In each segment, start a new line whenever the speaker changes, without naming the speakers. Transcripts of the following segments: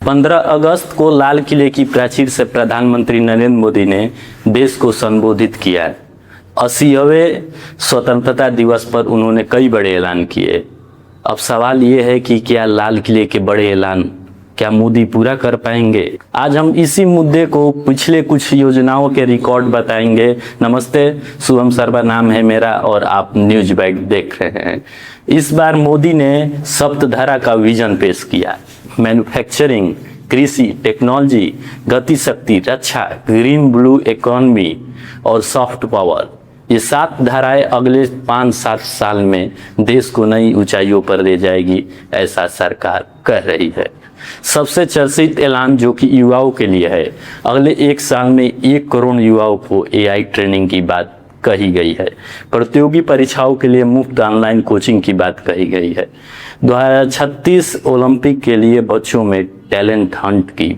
15 अगस्त को लाल किले की प्राचीर से प्रधानमंत्री नरेंद्र मोदी ने देश को संबोधित किया। 80वें स्वतंत्रता दिवस पर उन्होंने कई बड़े ऐलान किए। अब सवाल ये है कि क्या लाल किले के बड़े ऐलान क्या मोदी पूरा कर पाएंगे? आज हम इसी मुद्दे को पिछले कुछ योजनाओं के रिकॉर्ड बताएंगे। नमस्ते, शुभम शर्मा नाम है मेरा और आप न्यूज बाइट देख रहे हैं। इस बार मोदी ने सप्तधारा का विजन पेश किया। मैन्युफैक्चरिंग, कृषि, टेक्नोलॉजी, गति शक्ति, रक्षा, ग्रीन ब्लू इकोनॉमी और सॉफ्ट पावर, ये 7 धाराएं अगले 5-7 साल में देश को नई ऊंचाइयों पर ले जाएगी, ऐसा सरकार कह रही है। सबसे चर्चित ऐलान जो कि युवाओं के लिए है, अगले 1 साल में 1 करोड़ युवाओं को AI ट्रेनिंग की बात कही गई है। प्रतियोगी परीक्षाओं के लिए मुफ्त ऑनलाइन कोचिंग की बात कही गई है। 2036 ओलंपिक के लिए बच्चों में टैलेंट हंट की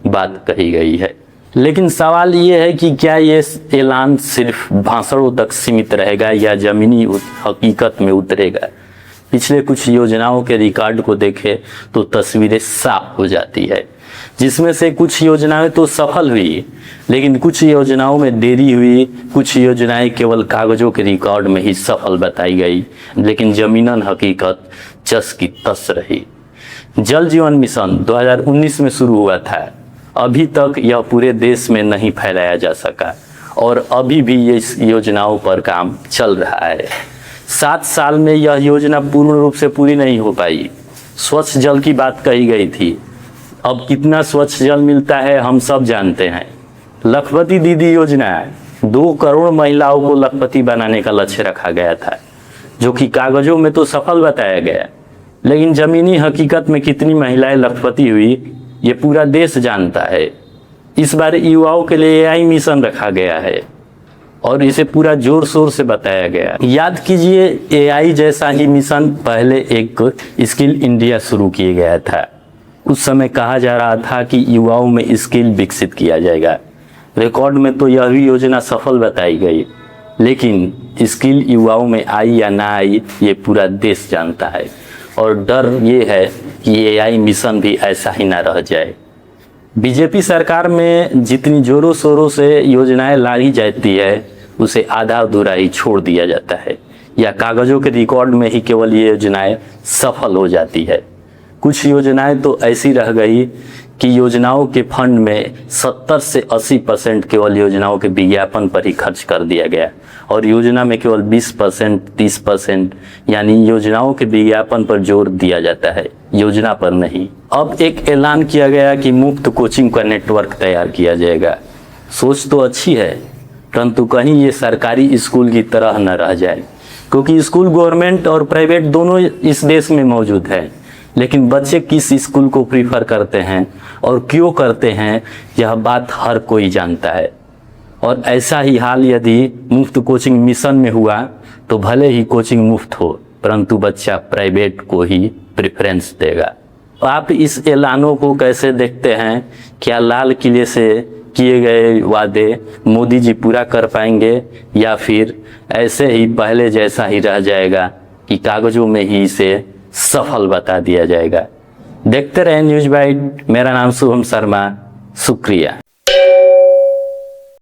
बात कही गई है। लेकिन सवाल ये है कि क्या ये ऐलान सिर्फ भाषणों तक सीमित रहेगा या जमीनी हकीकत में उतरेगा? पिछले कुछ योजनाओं के रिकॉर्ड को देखें तो तस्वीरें साफ हो जाती है, जिसमें से कुछ योजनाएं तो सफल हुई, लेकिन कुछ योजनाओं में देरी हुई। कुछ योजनाएं केवल कागजों के रिकॉर्ड में ही सफल बताई गई, लेकिन जमीनन हकीकत जस की तस रही। जल जीवन मिशन 2019 में शुरू हुआ था। अभी तक यह पूरे देश में नहीं फैलाया जा सका और अभी भी ये योजनाओं पर काम चल रहा है। 7 साल में यह योजना पूर्ण रूप से पूरी नहीं हो पाई। स्वच्छ जल की बात कही गई थी। अब कितना स्वच्छ जल मिलता है हम सब जानते हैं। लखपति दीदी योजना 2 करोड़ महिलाओं को लखपति बनाने का लक्ष्य रखा गया था, जो कि कागजों में तो सफल बताया गया, लेकिन जमीनी हकीकत में कितनी महिलाएं लखपति हुई ये पूरा देश जानता है। इस बार युवाओं के लिए AI मिशन रखा गया है और इसे पूरा जोर शोर से बताया गया। याद कीजिए, AI जैसा ही मिशन पहले एक स्किल इंडिया शुरू किया गया था। उस समय कहा जा रहा था कि युवाओं में स्किल विकसित किया जाएगा। रिकॉर्ड में तो यह भी योजना सफल बताई गई, लेकिन स्किल युवाओं में आई या ना आई ये पूरा देश जानता है और डर ये है कि AI मिशन भी ऐसा ही ना रह जाए। बीजेपी सरकार में जितनी जोरों शोरों से योजनाएं लाई जाती है, उसे आधा अधूरा ही छोड़ दिया जाता है या कागजों के रिकॉर्ड में ही केवल ये योजनाएं सफल हो जाती है। कुछ योजनाएं तो ऐसी रह गई कि योजनाओं के फंड में 70 से 80% केवल योजनाओं के विज्ञापन पर ही खर्च कर दिया गया और योजना में केवल 20%, 30% यानी योजनाओं के विज्ञापन पर जोर दिया जाता है, योजना पर नहीं। अब एक ऐलान किया गया कि मुफ्त कोचिंग का नेटवर्क तैयार किया जाएगा। सोच तो अच्छी है, परंतु कहीं ये सरकारी स्कूल की तरह न रह जाए, क्योंकि स्कूल गवर्नमेंट और प्राइवेट दोनों इस देश में मौजूद है, लेकिन बच्चे किस स्कूल को प्रीफर करते हैं और क्यों करते हैं यह बात हर कोई जानता है। और ऐसा ही हाल यदि मुफ्त कोचिंग मिशन में हुआ तो भले ही कोचिंग मुफ्त हो, परंतु बच्चा प्राइवेट को ही प्रेफरेंस देगा। आप इस ऐलानों को कैसे देखते हैं? क्या लाल किले से किए गए वादे मोदी जी पूरा कर पाएंगे या फिर ऐसे ही पहले जैसा ही रह जाएगा कि कागजों में ही इसे सफल बता दिया जाएगा? देखते रहें न्यूज बाइट। मेरा नाम शुभम शर्मा, शुक्रिया।